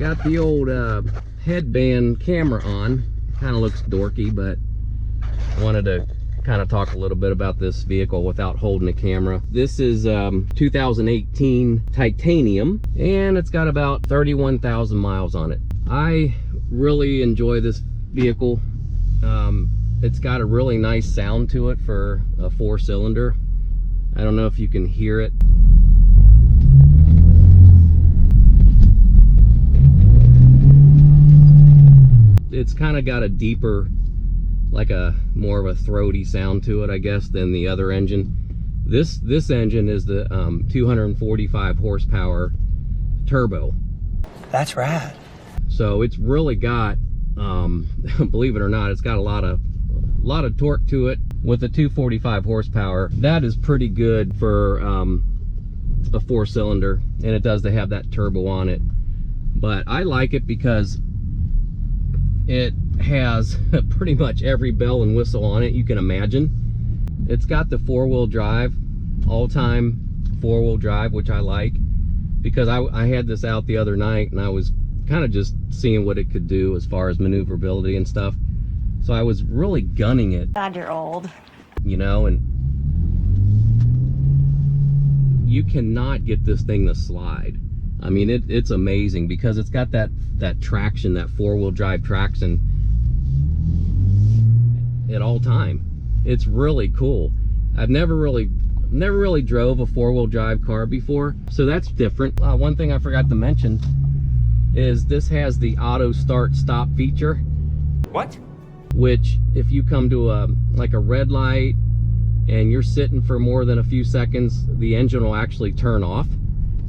got the old headband camera on. Kind of looks dorky, but I wanted to kind of talk a little bit about this vehicle without holding the camera. This is 2018 titanium, and it's got about 31,000 miles on it. I really enjoy this vehicle. It's got a really nice sound to it for a 4-cylinder. I don't know if you can hear it. It's kind of got a deeper, like a more of a throaty sound to it, I guess, than the other engine. This engine is the 245 horsepower turbo. That's rad. So it's really got, believe it or not, it's got a lot of torque to it. With the 245 horsepower, that is pretty good for a 4-cylinder, and it does have that turbo on it. But I like it because it has pretty much every bell and whistle on it you can imagine. It's got the 4-wheel drive, all-time 4-wheel drive, which I like, because I had this out the other night and I was kind of just seeing what it could do as far as maneuverability and stuff. So I was really gunning it. God, you're old. You know, and you cannot get this thing to slide. I mean, it's amazing because it's got that traction, that 4-wheel drive traction at all time. It's really cool. I've never really drove a 4-wheel drive car before, so that's different. One thing I forgot to mention is this has the auto start stop feature. What? Which, if you come to like a red light and you're sitting for more than a few seconds, the engine will actually turn off,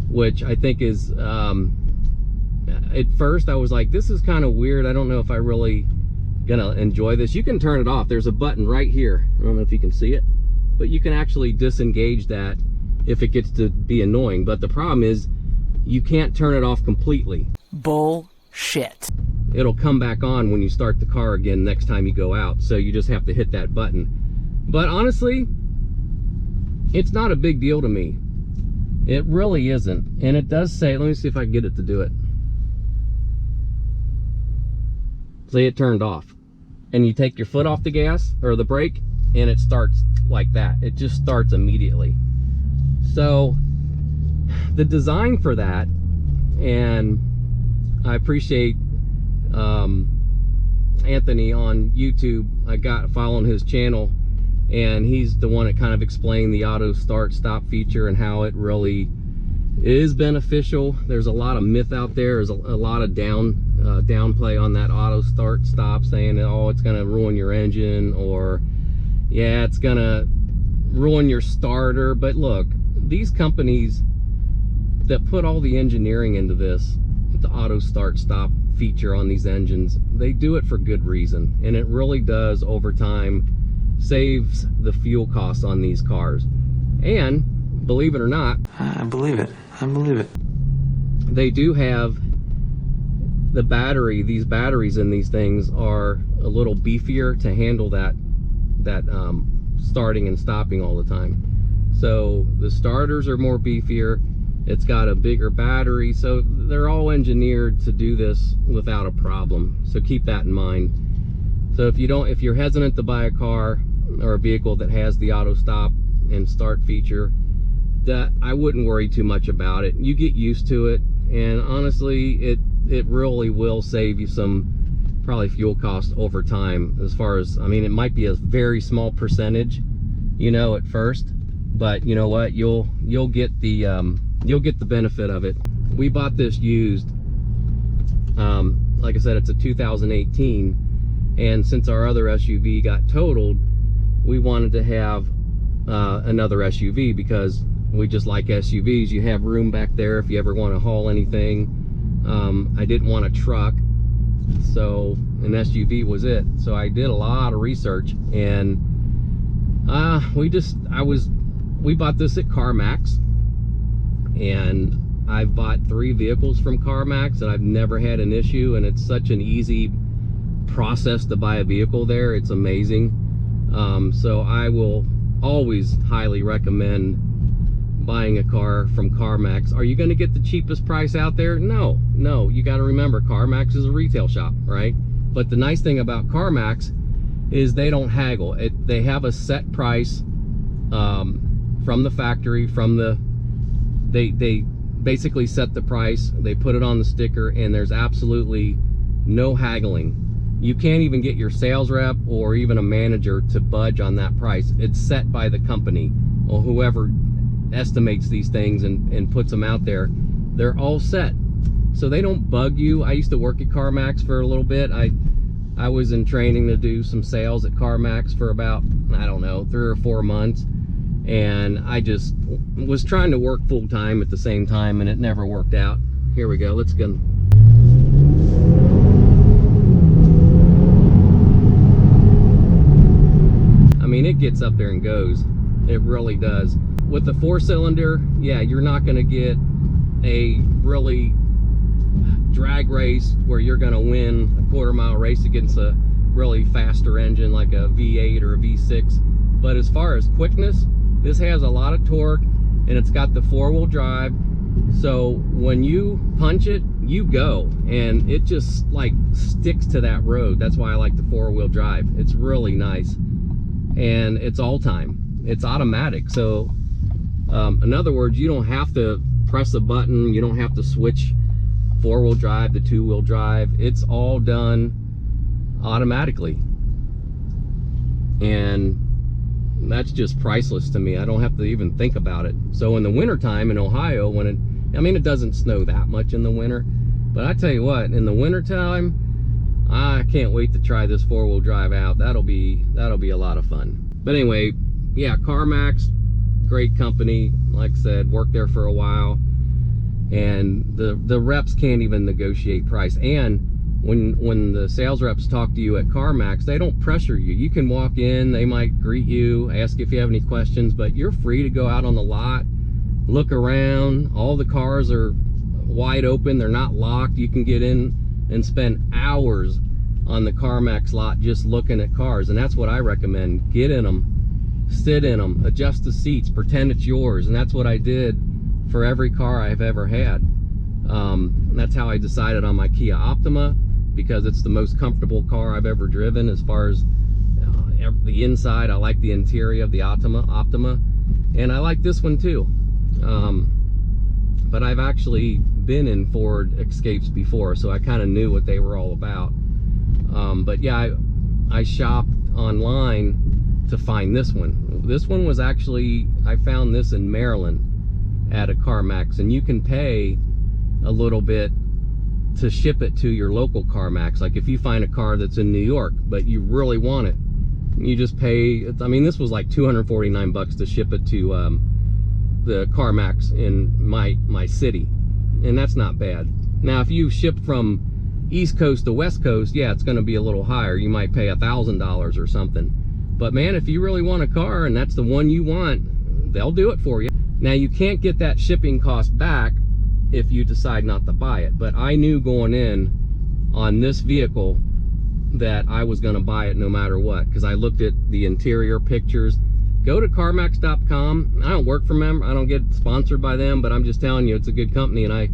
which I think is, at first I was like, this is kind of weird. I don't know if I really gonna enjoy this. You can turn it off. There's a button right here. I don't know if you can see it, but you can actually disengage that if it gets to be annoying. But the problem is you can't turn it off completely. Bullshit. It'll come back on when you start the car again next time you go out, so you just have to hit that button. But honestly, it's not a big deal to me. It really isn't. And it does say, let me see if I can get it to do it. See, it turned off. And you take your foot off the gas or the brake and it starts like that. It just starts immediately. So the design for that, and I appreciate Anthony on YouTube. I got following his channel, and he's the one that kind of explained the auto start stop feature and how it really is beneficial. There's a lot of myth out there. There's a lot of downplay on that auto start stop, saying that, oh, it's gonna ruin your engine, or yeah, it's gonna ruin your starter. But look, these companies that put all the engineering into this, the auto start stop feature on these engines, they do it for good reason, and it really does over time saves the fuel costs on these cars. And believe it or not, I believe it. I believe it. They do have the battery. These batteries in these things are a little beefier to handle that starting and stopping all the time. So the starters are more beefier. It's got a bigger battery, so they're all engineered to do this without a problem. So keep that in mind. So if you're hesitant to buy a car or a vehicle that has the auto stop and start feature, that I wouldn't worry too much about it. You get used to it, and honestly, it really will save you some probably fuel costs over time. As far as, I mean, it might be a very small percentage, you know, at first, but you know what, you'll get the benefit of it. We bought this used. Like I said, it's a 2018, and since our other SUV got totaled, we wanted to have another SUV because we just like SUVs. You have room back there if you ever want to haul anything. I didn't want a truck, so an SUV was it. So I did a lot of research, and we bought this at CarMax, and I've bought 3 vehicles from CarMax, and I've never had an issue, and it's such an easy process to buy a vehicle there. It's amazing. So I will always highly recommend buying a car from CarMax. Are you going to get the cheapest price out there? No, you got to remember CarMax is a retail shop, right? But the nice thing about CarMax is they don't haggle. They have a set price from the factory, they basically set the price, they put it on the sticker, and there's absolutely no haggling. You can't even get your sales rep or even a manager to budge on that price. It's set by the company or whoever estimates these things and puts them out there. They're all set, so they don't bug you. I used to work at CarMax for a little bit. I was in training to do some sales at CarMax for about, I don't know, 3 or 4 months, and I just was trying to work full-time at the same time, and it never worked out. Here we go, let's go. I mean, it gets up there and goes. It really does. With the 4-cylinder, yeah, you're not going to get a really drag race where you're going to win a quarter-mile race against a really faster engine like a V8 or a V6. But as far as quickness, this has a lot of torque, and it's got the 4-wheel drive. So when you punch it, you go, and it just like sticks to that road. That's why I like the 4-wheel drive. It's really nice, and it's all time. It's automatic. So in other words, you don't have to press a button. You don't have to switch 4-wheel drive to 2-wheel drive. It's all done automatically, and that's just priceless to me. I don't have to even think about it. So in the wintertime in Ohio, when it doesn't snow that much in the winter, but I tell you what, in the wintertime, I can't wait to try this 4-wheel drive out. That'll be a lot of fun. But anyway, yeah, CarMax, great company. Like I said, worked there for a while, and the reps can't even negotiate price. And when the sales reps talk to you at CarMax, they don't pressure you. You can walk in, they might greet you, ask if you have any questions, but you're free to go out on the lot, look around. All the cars are wide open, they're not locked. You can get in and spend hours on the CarMax lot just looking at cars, and that's what I recommend. Get in them, sit in them, adjust the seats, pretend it's yours, and that's what I did for every car I've ever had. That's how I decided on my Kia Optima, because it's the most comfortable car I've ever driven. As far as the inside, I like the interior of the Optima, and I like this one too. But I've actually been in Ford Escapes before, so I kind of knew what they were all about. But yeah, I shopped online to find this one. This one was actually, I found this in Maryland at a CarMax, and you can pay a little bit to ship it to your local CarMax. Like if you find a car that's in New York but you really want it, you just pay. I mean, this was like 249 bucks to ship it to the CarMax in my city, and that's not bad. Now if you ship from East Coast to West Coast, yeah, it's going to be a little higher. You might pay $1,000 or something. But man, if you really want a car and that's the one you want, they'll do it for you. Now you can't get that shipping cost back if you decide not to buy it, but I knew going in on this vehicle that I was going to buy it no matter what, because I looked at the interior pictures. Go to CarMax.com. I don't work for them, I don't get sponsored by them, but I'm just telling you, it's a good company, and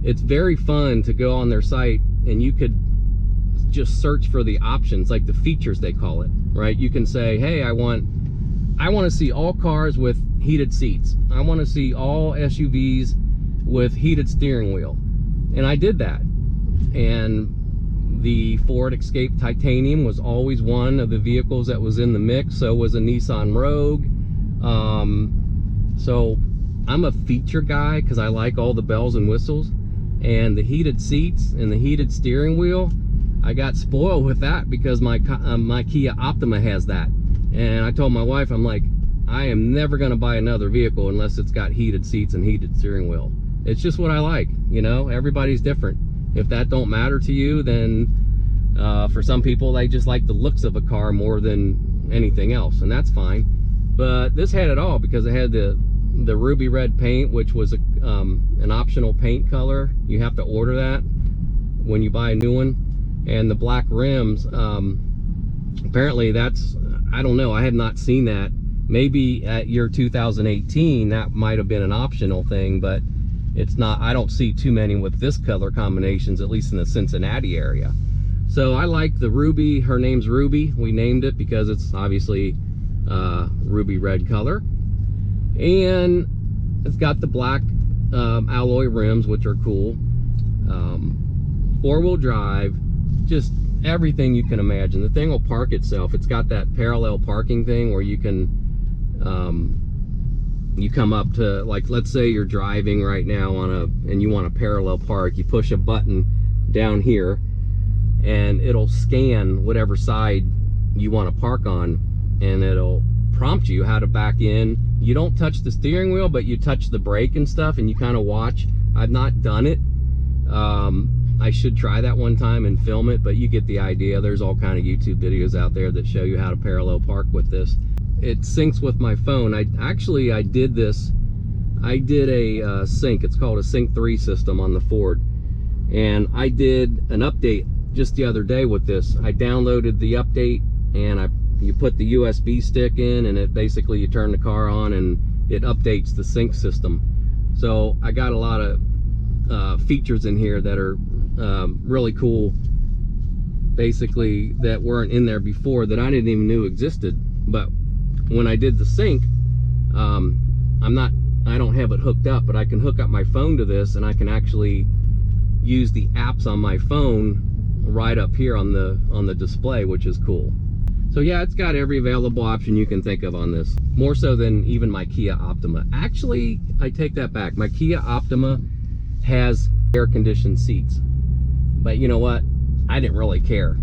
it's very fun to go on their site, and you could just search for the options, like the features they call it, right? You can say, hey, I want to see all cars with heated seats. I want to see all SUVs with heated steering wheel, and I did that. And the Ford Escape Titanium was always one of the vehicles that was in the mix. So was a Nissan Rogue. So I'm a feature guy because I like all the bells and whistles, and the heated seats and the heated steering wheel, I got spoiled with that because my Kia Optima has that. And I told my wife, I'm like, I am never going to buy another vehicle unless it's got heated seats and heated steering wheel. It's just what I like, you know. Everybody's different. If that don't matter to you, then for some people, they just like the looks of a car more than anything else, and that's fine. But this had it all because it had the ruby red paint, which was an optional paint color. You have to order that when you buy a new one. And the black rims, apparently that's, I don't know, I have not seen that Maybe at year 2018 that might have been an optional thing, but it's not. I don't see too many with this color combinations, at least in the Cincinnati area. So I like the Ruby. Her name's Ruby. We named it because it's obviously ruby red color, and it's got the black alloy rims, which are cool. 4-wheel drive, just everything you can imagine. The thing will park itself. It's got that parallel parking thing where you can you come up to, like, let's say you're driving right now and you want to parallel park. You push a button down here and it'll scan whatever side you want to park on, and it'll prompt you how to back in. You don't touch the steering wheel, but you touch the brake and stuff, and you kind of watch. I've not done it. I should try that one time and film it, but you get the idea. There's all kind of YouTube videos out there that show you how to parallel park with this. It syncs with my phone. I did this. I did a sync. It's called a SYNC3 system on the Ford, and I did an update just the other day with this. I downloaded the update, and you put the USB stick in, and it basically, you turn the car on and it updates the sync system. So I got a lot of features in here that are really cool, basically, that weren't in there before, that I didn't even know existed. But when I did the sync, I don't have it hooked up, but I can hook up my phone to this, and I can actually use the apps on my phone right up here on the display, which is cool. So yeah, it's got every available option you can think of on this, more so than even my Kia Optima. Actually, I take that back. My Kia Optima has air conditioned seats, but you know what, I didn't really care,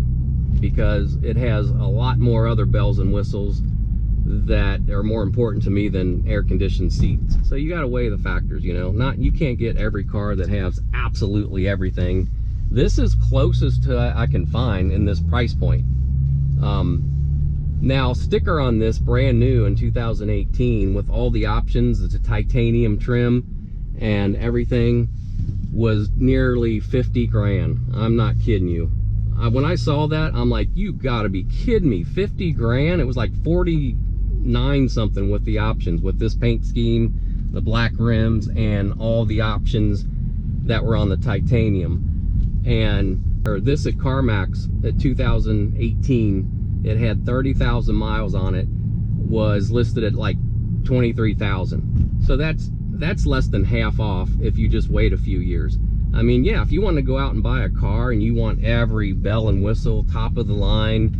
because it has a lot more other bells and whistles that are more important to me than air conditioned seats. So you got to weigh the factors, you know. You can't get every car that has absolutely everything. This is closest to I can find in this price point. Now, sticker on this, brand new in 2018, with all the options. It's a titanium trim and everything, was nearly 50 grand. I'm not kidding you. When I saw that, I'm like, you gotta be kidding me. 50 grand? It was like 49 something with the options, with this paint scheme, the black rims, and all the options that were on the titanium. And this at CarMax at 2018, it had 30,000 miles on it, was listed at like 23,000. So that's less than half off if you just wait a few years. I mean, yeah, if you want to go out and buy a car and you want every bell and whistle, top of the line,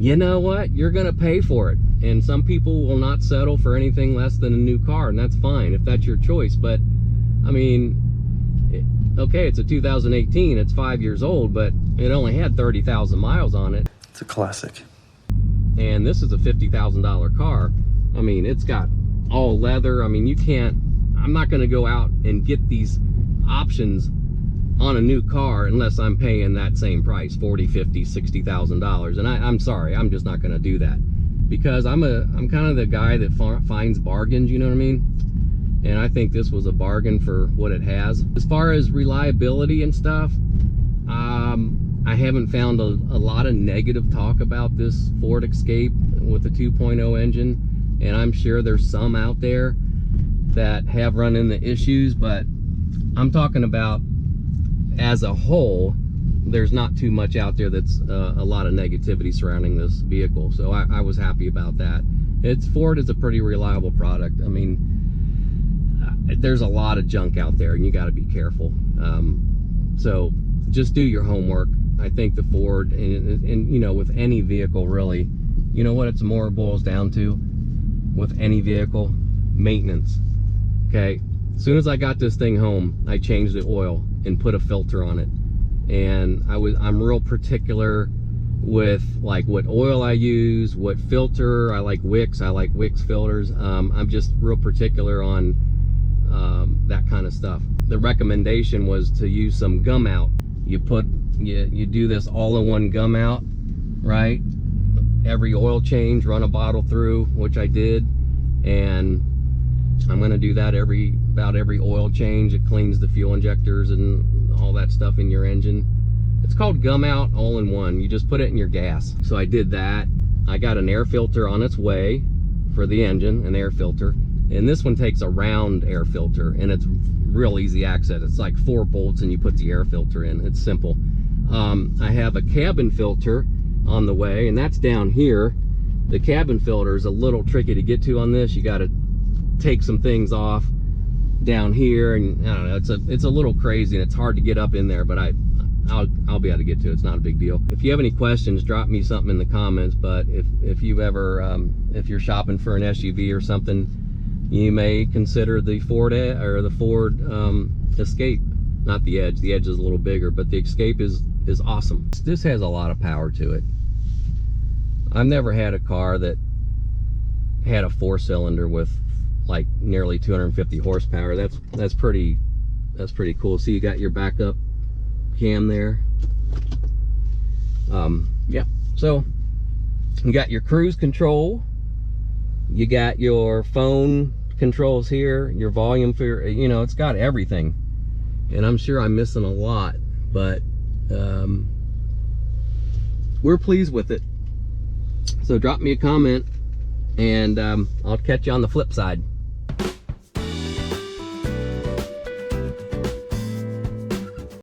you know what? You're going to pay for it. And some people will not settle for anything less than a new car, and that's fine if that's your choice. But I mean, okay, it's a 2018, it's 5 years old, but it only had 30,000 miles on it. It's a classic. And this is a $50,000 car. I mean, it's got all leather. I mean, you can't, I'm not going to go out and get these options on a new car unless I'm paying that same price, $40,000, $50,000, $60,000. And I'm sorry, I'm just not going to do that, because I'm kind of the guy that finds bargains, you know what I mean? And I think this was a bargain for what it has. As far as reliability and stuff, I haven't found a lot of negative talk about this Ford Escape with the 2.0 engine, and I'm sure there's some out there that have run into issues, but I'm talking about as a whole, there's not too much out there that's a lot of negativity surrounding this vehicle. So I was happy about that. Ford is a pretty reliable product. I mean, there's a lot of junk out there, and you got to be careful. So just do your homework. I think the Ford, and you know, with any vehicle really, you know what it's more boils down to with any vehicle? Maintenance. Okay, as soon as I got this thing home, I changed the oil and put a filter on it, and I'm real particular with like what oil I use, what filter. I like Wix filters. I'm just real particular on that kind of stuff. The recommendation was to use some Gumout. You do this all-in-one Gumout, right? Every oil change, run a bottle through, which I did, and I'm going to do that about every oil change. It cleans the fuel injectors and all that stuff in your engine. It's called Gumout all-in-one. You just put it in your gas. So I did that. I got an air filter on its way for the engine, an air filter, and this one takes a round air filter, and it's real easy access. It's like 4 bolts and you put the air filter in. It's simple. I have a cabin filter on the way, and that's down here. The cabin filter is a little tricky to get to on this. You got to take some things off down here, and I don't know, it's a little crazy, and it's hard to get up in there, but I'll be able to get to it. It's not a big deal. If you have any questions, drop me something in the comments. But if you've ever if you're shopping for an SUV or something, you may consider the Ford Escape. Not the Edge. The Edge is a little bigger, but the Escape is awesome. This has a lot of power to it. I've never had a car that had a 4-cylinder with like nearly 250 horsepower. That's pretty cool. See, you got your backup cam there. Yeah, so you got your cruise control, you got your phone controls here, your volume for your, you know, it's got everything, and I'm sure I'm missing a lot, but we're pleased with it. So drop me a comment, and I'll catch you on the flip side.